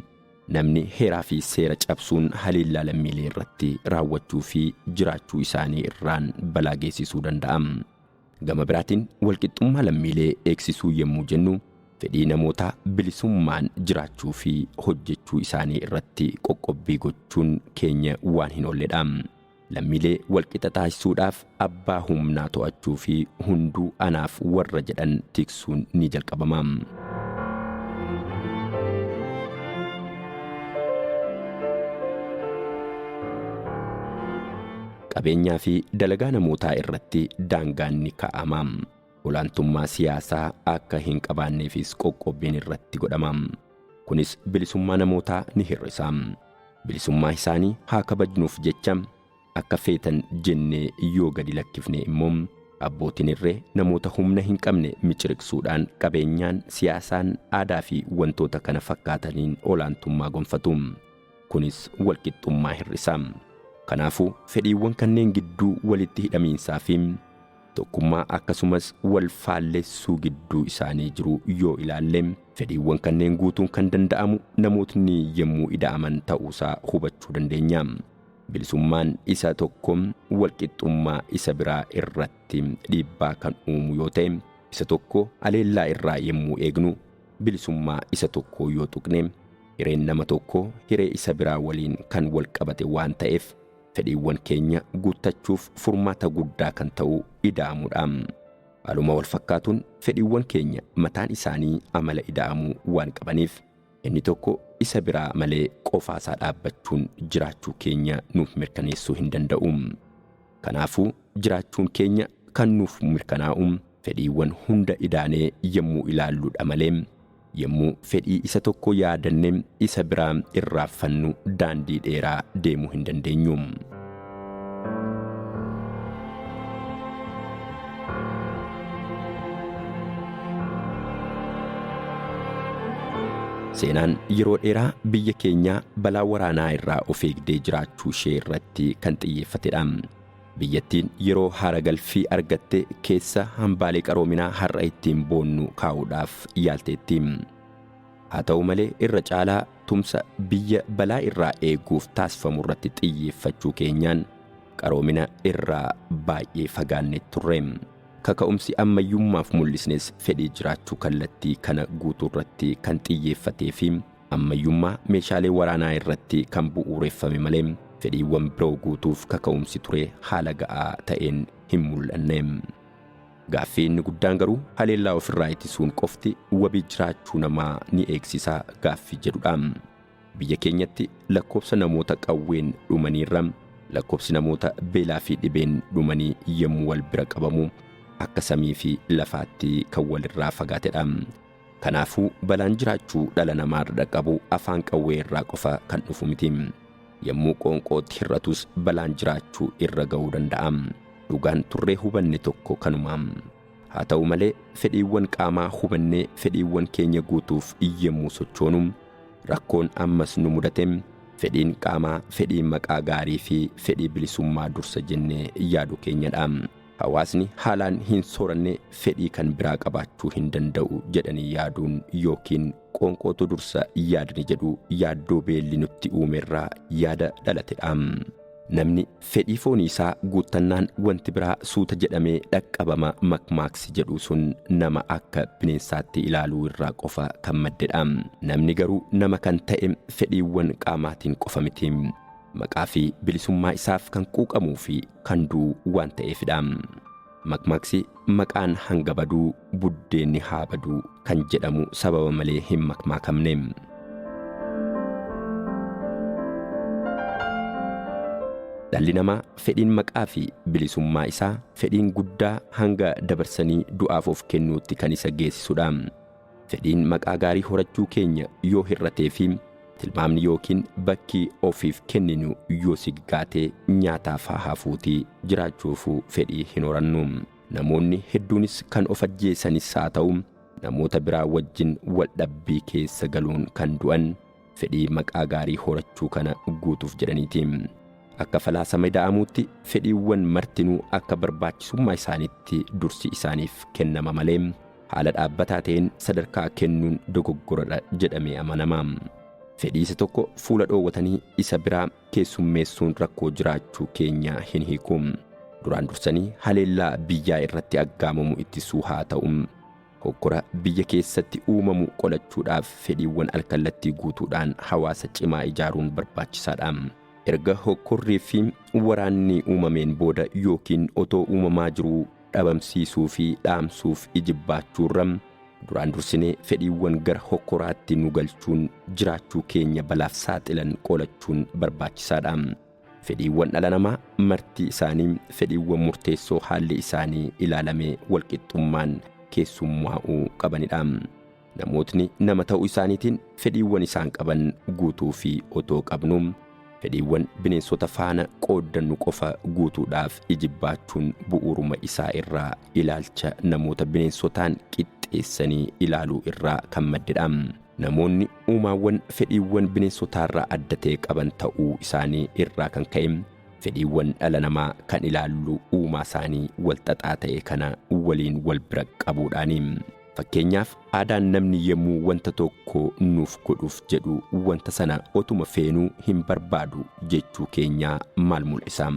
namni heeraa fi seera cabsuun haleellaa lammiilee irratti raawwachuu fi jiraachuu isaanii irraan balaa geessisuu danda'a. Gama biraatiin walqixxummaa lammiilee eegsisuu yommuu jennu fedhii namoota bilisummaan jiraachuu fi hojjechuu isaanii irratti qoqqobbii gochuun keenya waan hin oolledha. lammiilee walqixa taasisuudhaaf abbaa humnaa to'achuu fi hunduu anaaf warra jedhan tiksuun ni jalqabama. Qabeenyaa fi dalagaa namootaa irratti daangaan ni kaa'ama. Olaantummaa siyaasaa akka hin qabaanneefis qoqqobbiin irratti godhama. Kunis bilisummaa namootaa ni hir'isa. Bilisummaa isaanii haa kabajnuuf jecha akka feetan jennee yoo gadi lakkifne immoo abbootiin irree namoota humna hin qabne miciriqsuudhaan qabeenyaan, siyaasaan, aadaa fi wantoota kana fakkaataniin olaantummaa gonfatu. Kunis walqixxummaa hir'isa. Kanaafuu fedhiiwwan kanneen gidduu walitti hidhamiinsaa fi tokkummaa akkasumas wal faallessuu gidduu isaanii jiru yoo ilaalle fedhiiwwan kanneen guutuun kan danda'amu namootni yemmuu ida'aman ta'uusaa hubachuu dandeenya. Bilisummaan isa tokko walqixxummaa isa biraa irratti dhiibbaa kan uumu yoo ta'e, isa tokko aleellaa irraa yemmuu eegnu bilisummaa isa tokko yoo tuqne hireen nama tokko hiree isa biraa waliin kan wal qabate waan ta'eef fedhiiwwan keenya guuttachuuf furmaata guddaa kan ta'u ida'amuudha. Haaluma wal fakkaatuun fedhiiwwan keenya mataan isaanii amala ida'amuu waan qabaniif inni tokko isa biraa malee qofaasaa dhaabbachuun jiraachuu keenya nuuf mirkaneessuu hin danda'u. Kanaafuu jiraachuun keenya kan nuuf mirkanaa'u fedhiiwwan hunda idaanee yemmuu ilaalluudha malee yemmuu fedhii isa tokko yaadannee isa biraa irraanfannu daandii dheeraa deemuu hin dandeenyu. Seenaan yeroo dheeraa biyya keenyaa balaa waraanaa irraa of eegdee jiraachuu ishee irratti kan xiyyeeffatedha. Biyyattiin yeroo haara galfii argatte keessa hambaalee qaroominaa har'a ittiin boonnu kaa'uudhaaf yaalteetti. Haa ta'u malee irra caalaa tumsa biyya balaa irraa eeguuf taasifamu irratti xiyyeeffachuu keenyaan qaroomina irraa baay'ee fagaanne turre. Kaka'umsi ammayyummaaf mul'isnes fedhii jiraachuu kallattii kana guutuu irratti kan xiyyeeffatee fi ammayyummaa meeshaalee waraanaa irratti kan bu'uureffame malee fedhiiwwan biroo guutuuf kaka'umsi ture haala ga'aa ta'een hin mul'anne. Gaaffii inni guddaan garuu haleellaa ofirraa ittisuun qofti wabii jiraachuu namaa ni eegsisaa gaaffii jedhudha. Biyya keenyatti lakkoofsa namoota qawween dhumaniirra lakkoofsi namoota beelaa fi dhibeen dhumanii yemmuu wal bira qabamu akka samii fi lafaatti kan walirraa fagaatedha. Kanaafuu balaan jiraachuu dhala namaa irra qabu afaan qawwee irraa qofa kan dhufu miti. Yemmuu qoonqootti hir'atus balaan jiraachuu irra ga'uu danda'a. Dhugaan turree hubanne tokko kanuma. Haa ta'u malee fedhiiwwan qaamaa hubannee fedhiiwwan keenya guutuuf yemmuu sochoonu rakkoon ammas nu mudate fedhiin qaamaa, fedhiin maqaa gaarii fi fedhii bilisummaa dursa jennee yaadu keenyadha. Hawaasni haalaan hin sooranne fedhii kan biraa qabaachuu hin danda'u jedhanii yaaduun yookiin qoonqootu dursa yaadni jedhu yaaddoo beelli nutti uumerraa yaada dhalatedha. Namni fedhii foonii isaa guuttannaan wanti biraa suuta jedhamee dhaqqabama makmaaksi jedhu sun nama akka bineensaatti ilaaluu irraa qofa kan maddedha. Namni garuu nama kan ta'e fedhiiwwan qaamaatiin qofa miti. Maqaa fi bilisummaa isaaf kan quuqamuu fi kan du'u waan ta'eefidha. Makmaaksi maqaan hanga baduu buddeenni haa baduu kan jedhamu sababa malee hin makmaakamne. Dhalli namaa fedhiin maqaa fi bilisummaa isaa fedhiin guddaa hanga dabarsanii du'aaf of kennuutti kan isa geessisudha. Fedhiin maqaa gaarii horachuu keenya yoo hir'atee fi tilmaamni yookiin bakki ofiif kenninu yoo siggaatee nyaataaf hafuutii jiraachuuf fedhii hin horannu. Namoonni hedduunis kan of ajjeessanis haa ta'u namoota biraa wajjin wal dhabbii keessa galuun kan du'an fedhii maqaa gaarii horachuu kana guutuuf jedhaniiti. Akka falaasama ida'amuutti fedhiiwwan martinuu akka barbaachisummaa isaaniitti dursi isaaniif kennama malee haala dhaabbataa ta'een sadarkaa kennuun dogoggoradha jedhamee amanama. Fedhii isa tokko fuula dhoowwatanii isa biraa keessummeessuun rakkoo jiraachuu keenya hin hiiku. Duraan dursanii haleellaa biyyaa irratti aggaamamu ittisuu haa ta'u hokkora biyya keessatti uumamu qolachuudhaaf fedhiiwwan alkallattii guutuudhaan hawaasa cimaa ijaaruun barbaachisaadha. erga hokkorrii fi waraanni uumameen booda yookiin otoo uumamaa jiruu dhabamsiisuu fi dhaamsuuf ijibaachuurra duraan dursinee fedhiiwwan gara hokkoraatti nu galchuun jiraachuu keenya balaaf saaxilan qolachuun barbaachisaadha. Fedhiiwwan dhala namaa marti isaanii fedhiiwwan murteessoo haalli isaanii ilaalamee walqixxummaan keessummaa'uu qabanidha. Namootni nama ta'uu isaaniitiin fedhiiwwan isaan qaban guutuu fi otoo qabnu fedhiiwwan bineensota faana qooddannu qofa guutuudhaaf ijibaachuun bu'uuruma isaa irraa ilaalcha namoota bineensotaan qixxeessanii ilaaluu irraa kan maddedha. Namoonni uumaawwan fedhiiwwan bineensotaarraa adda ta'e qaban ta'uu isaanii irraa kan ka'e fedhiiwwan dhala namaa kan ilaallu uumaa isaanii walxaxaa ta'e kana waliin wal bira qabuudhaani. Fakkeenyaaf aadaan namni yemmuu wanta tokko nuuf godhuuf jedhu wanta sana otuma feenuu hin barbaadu jechuu keenyaa maal mul'isa?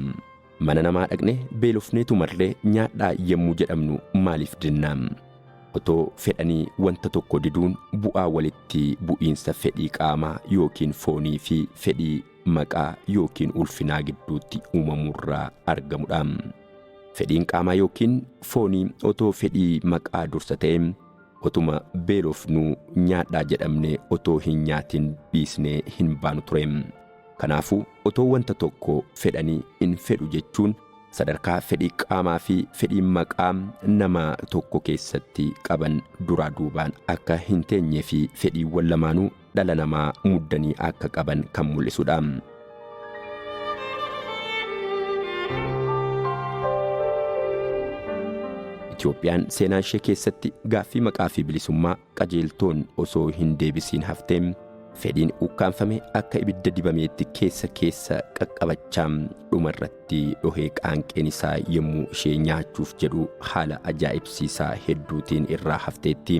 Mana namaa dhaqne beelofneetu marlee nyaadhaa yemmuu jedhamnu maaliif dinna? Otoo fedhanii wanta tokko diduun bu'aa walitti bu'iinsa fedhii qaamaa yookiin foonii fi fedhii maqaa yookiin ulfinaa gidduutti uumamurraa argamudha. Fedhiin qaamaa yookiin foonii otoo fedhii maqaa dursa ta'e otuma beelofnuu nyaadhaa jedhamne otoo hin nyaatin dhiisnee hin baanu ture. Kanaafuu otoo wanta tokko fedhanii hin fedhu jechuun sadarkaa fedhii qaamaa fi fedhii maqaa nama tokko keessatti qaban duraa duubaan akka hin teenyee fi fedhiiwwan lamaanuu dhala namaa muddanii akka qaban kan mul'isudha. Itiyoophiyaan seenaa ishee keessatti gaaffii maqaa fi bilisummaa qajeeltoon osoo hin deebisiin haftee fedhiin ukkaanfame akka ibidda dibameetti keessa qaqqabachaa dhumarratti dhohee qaanqeen isaa yemmuu ishee nyaachuuf jedhu haala ajaa'ibsiisaa hedduutiin irraa hafteetti.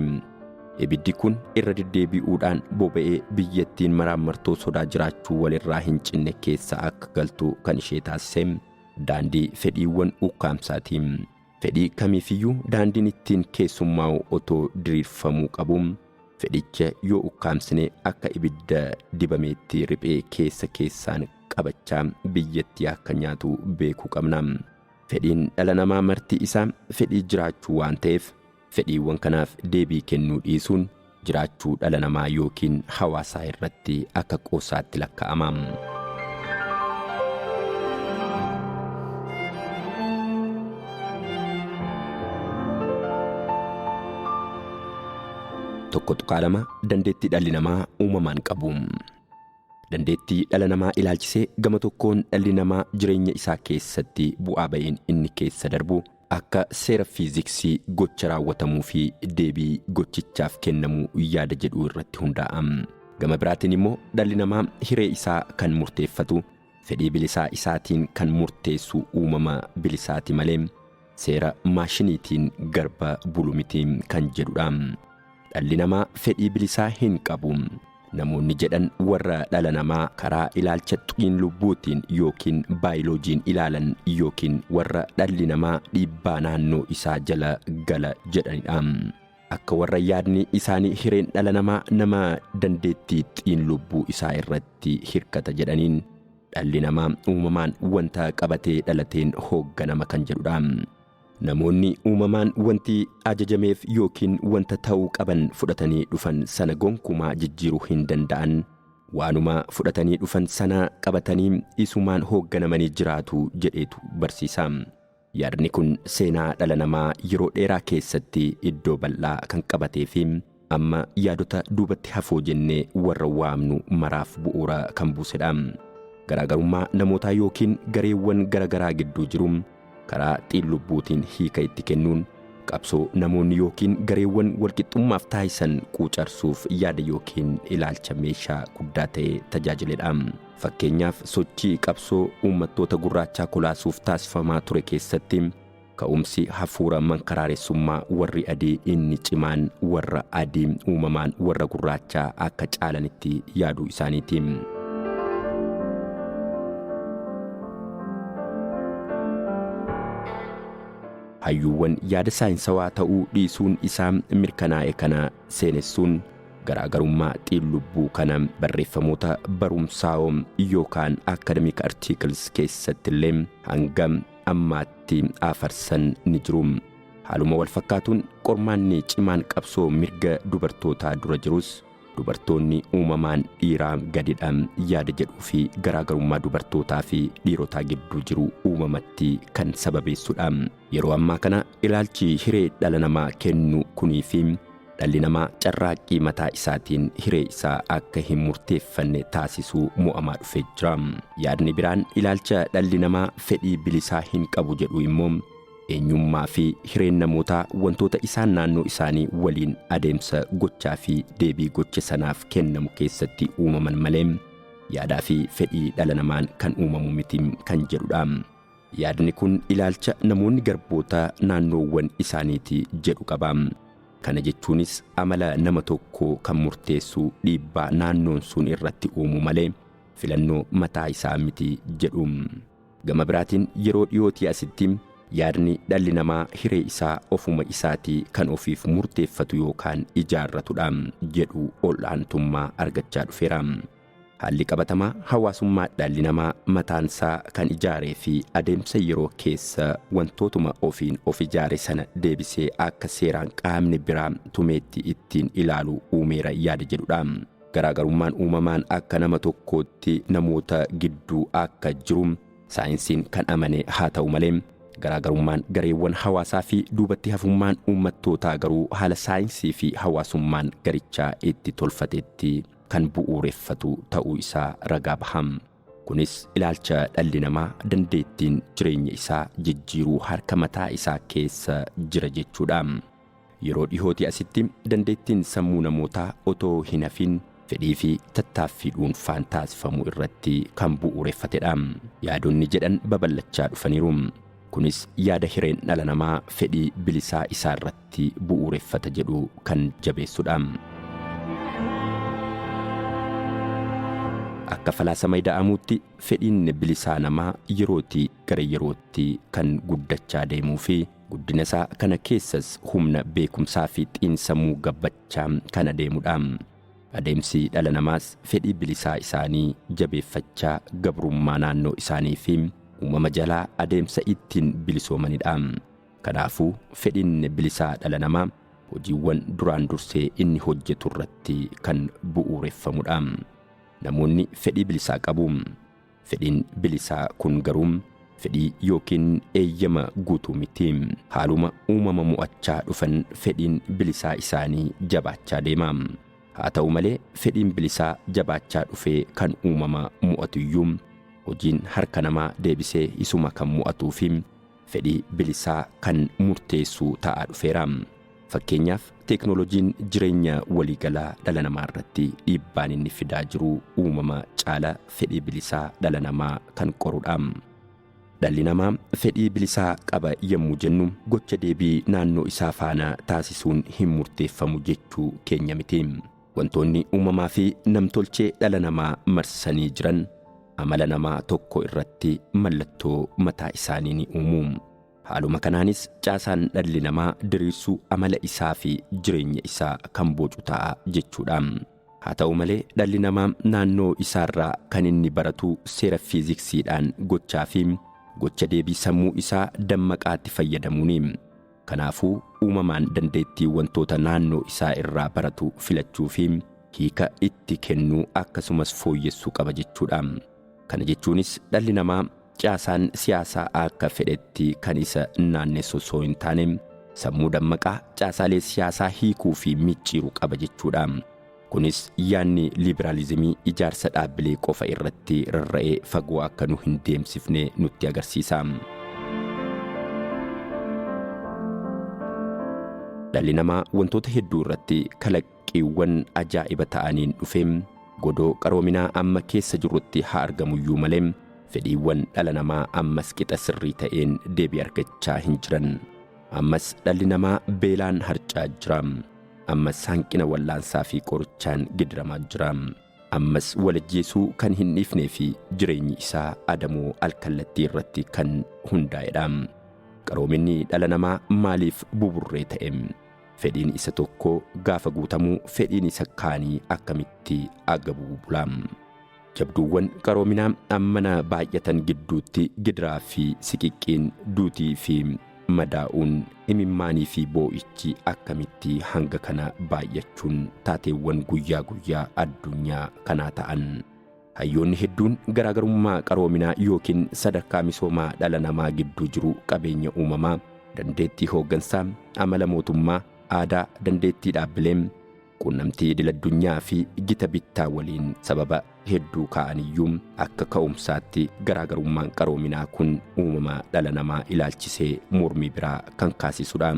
Ibiddi kun irra deddeebi'uudhaan boba'ee biyyattiin maraammartoo sodaa jiraachuu walirraa hin cinne keessa akka galtu kan ishee taasise daandii fedhiiwwan ukkaamsaatiin. Fedhii kamiifiyyuu daandiin ittiin keessummaa'u otoo diriirfamuu qabu. Fedhicha yoo ukkaamsine akka ibidda dibameetti riphee keessaan qabachaa biyyattii akka nyaatu beekuu qabna. Fedhiin dhala namaa marti isaa fedhii jiraachuu waan ta'eef fedhiiwwan kanaaf deebii kennuu dhiisuun jiraachuu dhala namaa yookiin hawaasaa irratti akka qoosaatti lakkaa'ama. Tokko tuqaalama dandeettii dhalli namaa uumamaan qabu. Dandeettii dhala namaa ilaalchisee gama tokkoon dhalli namaa jireenya isaa keessatti bu'aa ba'iin inni keessa darbu akka seera fiiziksii gocha raawwatamuu fi deebii gochichaaf kennamuu yaada jedhu irratti hundaa'a. Gama biraatiin immoo dhalli namaa hiree isaa kan murteeffatu fedhii bilisaa isaatiin kan murteessu uumama bilisaati malee seera maashiniitiin garba bulu miti kan jedhudha. Dhalli namaa fedhii bilisaa hin qabu. Namoonni jedhan warra dhala namaa karaa ilaalcha xiin lubbuutiin yookiin baayoloojiin ilaalan yookiin warra dhalli namaa dhiibbaa naannoo isaa jala gala jedhanidha. Akka warra yaadni isaanii hireen dhala namaa nama dandeettii xiin lubbuu isaa irratti hirkata jedhaniin dhalli namaa uumamaan wanta qabatee dhalateen hoogganama kan jedhudha. Namoonni uumamaan wanti ajajameef yookiin wanta ta'uu qaban fudhatanii dhufan sana gonkumaa jijjiiruu hin danda'an waanuma fudhatanii dhufan sana qabatanii isumaan hoogganamanii jiraatu jedheetu barsiisa. Yaadni kun seenaa dhala namaa yeroo dheeraa keessatti iddoo bal'aa kan qabatee fi amma yaadota duubatti hafoo jennee warra waamnu maraaf bu'uura kan buusedha. Garaagarummaa namootaa yookiin gareewwan garagaraa gidduu jiru karaa xiin lubbuutiin hiika itti kennuun qabsoo namoonni yookiin gareewwan walqixxummaaf taasisan quucarsuuf yaada yookiin ilaalcha meeshaa guddaa ta'e tajaajiledha. Fakkeenyaaf sochii qabsoo uummattoota gurraachaa kolaasuuf taasifamaa ture keessatti ka'umsi hafuura mankaraareessummaa warri adii inni cimaan warra adii uumamaan warra gurraachaa akka caalanitti yaaduu isaaniiti. Hayyuuwwan yaada saayinsawaa ta'uu dhiisuun isaa mirkanaa'e kana seenessuun garaagarummaa xiinlubbuu kana barreeffamoota barumsaa yookaan academic articles keessatti illee hangam ammaatti afarsan ni jiru. Haaluma wal fakkaatuun qormaanni cimaan qabsoo mirga dubartootaa dura jirus dubartoonni uumamaan dhiiraa gadidhaan yaada jedhuu fi garaagarummaa dubartootaa fi dhiirotaa gidduu jiru uumamatti kan sababeessudha. Yeroo ammaa kana ilaalchi hiree dhala namaa kennu kunii fi dhalli namaa carraaqqii mataa isaatiin hiree isaa akka hin murteeffanne taasisuu mo'amaa dhufee jira. Yaadni biraan ilaalcha dhalli namaa fedhii bilisaa hin qabu jedhu immoo eenyummaa fi hireen namootaa wantoota isaan naannoo isaanii waliin adeemsa gochaa fi deebii gocha sanaaf kennamu keessatti uumaman malee yaadaa fi fedhii dhala namaan kan uumamu miti kan jedhudha. Yaadni kun ilaalcha namoonni garboota naannoowwan isaaniiti jedhu qaba. Kana jechuunis amala nama tokko kan murteessu dhiibbaa naannoon sun irratti uumu malee filannoo mataa isaa miti jedhu. Gama biraatiin yeroo dhiyootii asitti yaadni dhalli namaa hiree isaa ofuma isaatii kan ofiif murteeffatu yookaan ijaarratudha jedhu ol'aantummaa argachaa dhufeera. Haalli qabatamaa hawaasummaa dhalli namaa mataansaa kan ijaaree fi adeemsa yeroo keessa wantootuma ofiin of ijaare sana deebisee akka seeraan qaamni biraa tumeetti ittiin ilaalu uumeera yaada jedhudha. Garaagarummaan uumamaan akka nama tokkootti namoota gidduu akka jiru saayinsiin kan amane haa ta'u malee garaagarummaan gareewwan hawaasaa fi duubatti hafummaan uummattootaa garuu haala saayinsii fi hawaasummaan garichaa itti tolfateetti kan bu'uureffatu ta'uu isaa ragaa baham. Kunis ilaalcha dhalli namaa dandeettiin jireenya isaa jijjiiruu harka mataa isaa keessa jira jechuudha. Yeroo dhihootii asitti dandeettiin sammuu namootaa otoo hin hafin fedhii fi tattaaffii dhuunfaan taasifamu irratti kan bu'uureffatedha. Yaadonni jedhan babal'achaa dhufaniiru. Kunis yaada hireen dhala namaa fedhii bilisaa isaa irratti bu'uureffata jedhu kan jabeessudha. Akka falaasama ida'amuutti fedhiin bilisaa namaa yerootii gara yerootti kan guddachaa deemuu fi guddina isaa kana keessas humna beekumsaa fi xiinsammuu gabbachaa kan adeemudha. Adeemsi dhala namaas fedhii bilisaa isaanii jabeeffachaa gabrummaa naannoo isaanii fi uumama jalaa adeemsa ittiin bilisoomanidha. Kanaafuu fedhiin bilisaa dhala namaa hojiiwwan duraan dursee inni hojjetu irratti kan bu'uureffamudha. Namoonni fedhii bilisaa qabu. Fedhiin bilisaa kun garuu fedhii yookiin eeyyama guutuu miti. Haaluma uumama mo'achaa dhufan fedhiin bilisaa isaanii jabaachaa deema. Haa ta'u malee fedhiin bilisaa jabaachaa dhufee kan uumama mo'atuyyuu hojiin harka namaa deebisee isuma kan mo'atuu fi fedhii bilisaa kan murteessu ta'aa dhufeera. Fakkeenyaaf teeknooloojiin jireenya waliigalaa dhala namaa irratti dhiibbaan inni fidaa jiru uumama caala fedhii bilisaa dhala namaa kan qorudha. Dhalli namaa fedhii bilisaa qaba yommuu jennu gocha deebii naannoo isaa faana taasisuun hin murteeffamu jechuu keenya miti. Wantoonni uumamaa fi namtolchee dhala namaa marsanii jiran amala namaa tokko irratti mallattoo mataa isaanii ni uumu. Haaluma kanaanis caasaan dhalli namaa diriirsuu amala isaa fi jireenya isaa kan bocu ta'a jechuudha. Haa ta'u malee dhalli namaa naannoo isaarraa kan inni baratu seera fiiziksiidhaan gochaa fi gocha deebii sammuu isaa dammaqaatti fayyadamuuni. Kanaafuu uumamaan dandeettii wantoota naannoo isaa irraa baratu filachuu fi hiika itti kennuu akkasumas fooyyessuu qaba jechuudha. Kana jechuunis dhalli namaa caasaan siyaasaa akka fedhetti kan isa naannessu osoo hin taane sammuu dammaqaa caasaalee siyaasaa hiikuu fi micciiruu qaba jechuudha. Kunis yaanni liberaalizimii ijaarsa dhaabbilee qofa irratti rarra'ee fagoo akka nu hin deemsifne nutti agarsiisa. Dhalli namaa wantoota hedduu irratti kalaqqiiwwan ajaa'iba ta'aniin dhufee godoo qaroominaa amma keessa jirrutti haa argamuyyuu malee fedhiiwwan dhala namaa ammas qixa sirrii ta'een deebii argachaa hin jiran. Ammas dhalli namaa beelaan harcaa jira. Ammas hanqina wallaansaa fi qorichaan gidiramaa jira. Ammas walajjeesuu kan hin dhiifnee fi jireenyi isaa adamoo alkallattii irratti kan hundaa'edha. Qaroominni dhala namaa maaliif buburree ta'e? fedhiin isa tokko gaafa guutamuu fedhiin isa kaanii akkamitti agabuu bulaam. Jabduuwwan qaroominaa ammana baay'atan gidduutti gidiraa fi siqiqqiin duutii fi madaa'uun imimmaanii fi boo'ichi akkamitti hanga kana baay'achuun taateewwan guyyaa guyyaa addunyaa kanaa ta'an. Hayyoonni hedduun garaagarummaa qaroominaa yookiin sadarkaa misoomaa dhala namaa gidduu jiru qabeenya uumamaa, dandeettii hooggansaa, amala mootummaa, aadaa, dandeettii dhaabbilee, quunnamtii idil-addunyaa fi gita bittaa waliin sababa hedduu kaa'aniyyuu akka ka'umsaatti garaagarummaan qaroominaa kun uumama dhala namaa ilaalchisee mormii biraa kan kaasisudha.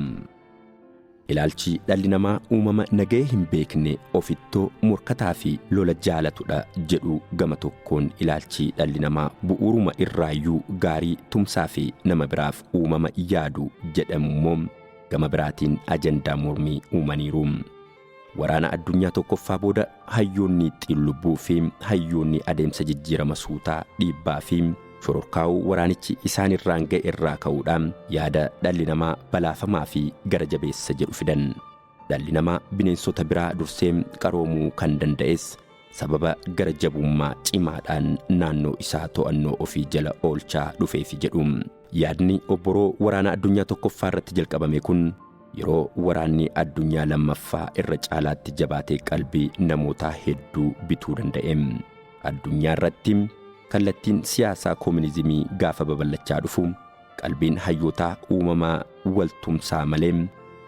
Ilaalchi dhalli namaa uumama nagahee hin beekne ofittoo morkataa fi lola jaalatudha jedhu gama tokkoon ilaalchi dhalli namaa bu'uuruma irraayyuu gaarii tumsaa fi nama biraaf uumama yaadu jedhamummoo gama biraatiin ajandaa mormii uumaniiru. Waraana addunyaa tokkoffaa booda hayyoonni xiinlubbuu fi hayyoonni adeemsa jijjiirama suutaa dhiibbaa fi shororkaa'uu waraanichi isaan irraan ga'e irraa ka'uudhaan yaada dhalli namaa balaafamaa fi gara jabeessa jedhu fidan. Dhalli namaa bineensota biraa dursee qaroomuu kan danda'es sababa gara jabummaa cimaadhaan naannoo isaa to'annoo ofii jala oolchaa dhufeefi jedhu. Yaadni obboroo waraana addunyaa tokkoffaa irratti jalqabame kun yeroo waraanni addunyaa lammaffaa irra caalaatti jabaatee qalbii namootaa hedduu bituu danda'e. Addunyaa irratti kallattiin siyaasaa koominizimii gaafa babal'achaa dhufu qalbiin hayyootaa uumamaa waltumsaa malee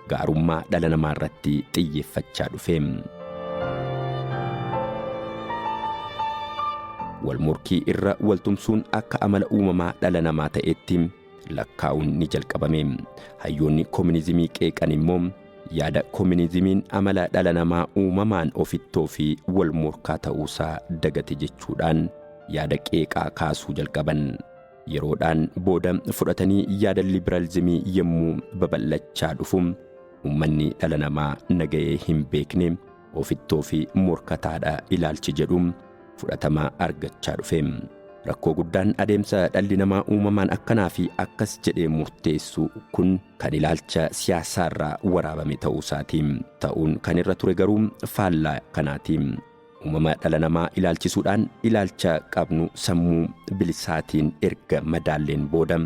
gaarummaa dhala namaa irratti xiyyeeffachaa dhufe. Walmorkii irra waltumsuun akka amala uumamaa dhala namaa ta'etti lakkaa'uun ni jalqabame. Hayyoonni koominizimii qeeqan immoo yaada koominizimiin amala dhala namaa uumamaan ofittoo fi walmorkaa ta'uusaa dagate jechuudhaan yaada qeeqaa kaasuu jalqaban. Yeroodhaan booda fudhatanii yaada liberaalizimii yommuu babal'achaa dhufu uummanni dhala namaa nagahee hin beekne ofittoo fi morkataadha ilaalchi jedhu fudhatama argachaa dhufe. Rakkoo guddaan adeemsa dhalli namaa uumamaan akkanaa fi akkas jedhee murteessu kun kan ilaalcha siyaasaarraa waraabame ta'uusaatiin ta'uun kan irra ture garuu faallaa kanaatiin. Uumama dhala namaa ilaalchisuudhaan ilaalcha qabnu sammuu bilisaatiin erga madaalleen booda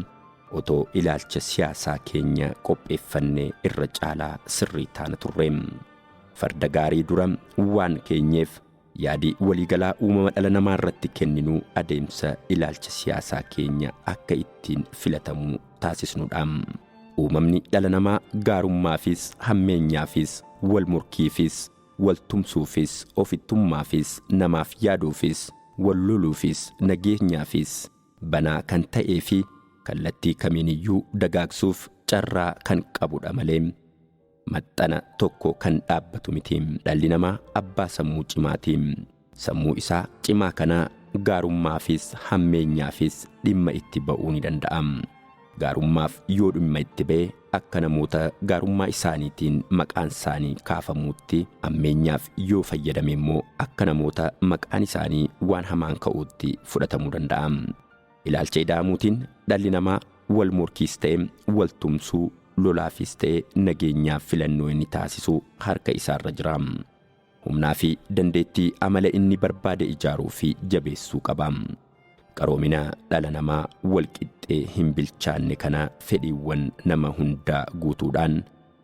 otoo ilaalcha siyaasaa keenya qopheeffannee irra caalaa sirrii taana turre. Farda gaarii dura waan keenyeef yaadi waliigalaa uumama dhala namaa irratti kenninu adeemsa ilaalcha siyaasaa keenya akka ittiin filatamu taasisnudha. Uumamni dhala namaa gaarummaafis hammeenyaafis walmorkiifis waltumsuufis ofittummaafis namaaf yaaduufis walloluufis nageenyaafis banaa kan ta'ee fi kallattii kamiiniyyuu dagaagsuuf carraa kan qabudha malee maxxana tokko kan dhaabbatu miti. Dhalli namaa abbaa sammuu cimaatiin sammuu isaa cimaa kana gaarummaafis hammeenyaafis dhimma itti ba'uu ni danda'a. Gaarummaaf yoo dhimma itti ba'e akka namoota gaarummaa isaaniitiin maqaan isaanii kaafamuutti, hammeenyaaf yoo fayyadame immoo akka namoota maqaan isaanii waan hamaan ka'uutti fudhatamuu danda'a. Ilaalcha ida'amuutiin dhalli namaa wal morkiis ta'e wal tumsuu, lolaafis ta'e nageenyaaf filannoo inni taasisu harka isaarra jira. Humnaa fi dandeettii amala inni barbaade ijaaruu fi jabeessuu qaba. Qaroomina dhala namaa walqixxee hin bilchaanne kana fedhiiwwan nama hundaa guutuudhaan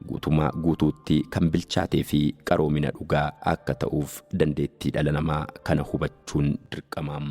guutumaa guutuutti kan bilchaatee fi qaroomina dhugaa akka ta'uuf dandeettii dhala namaa kana hubachuun dirqama.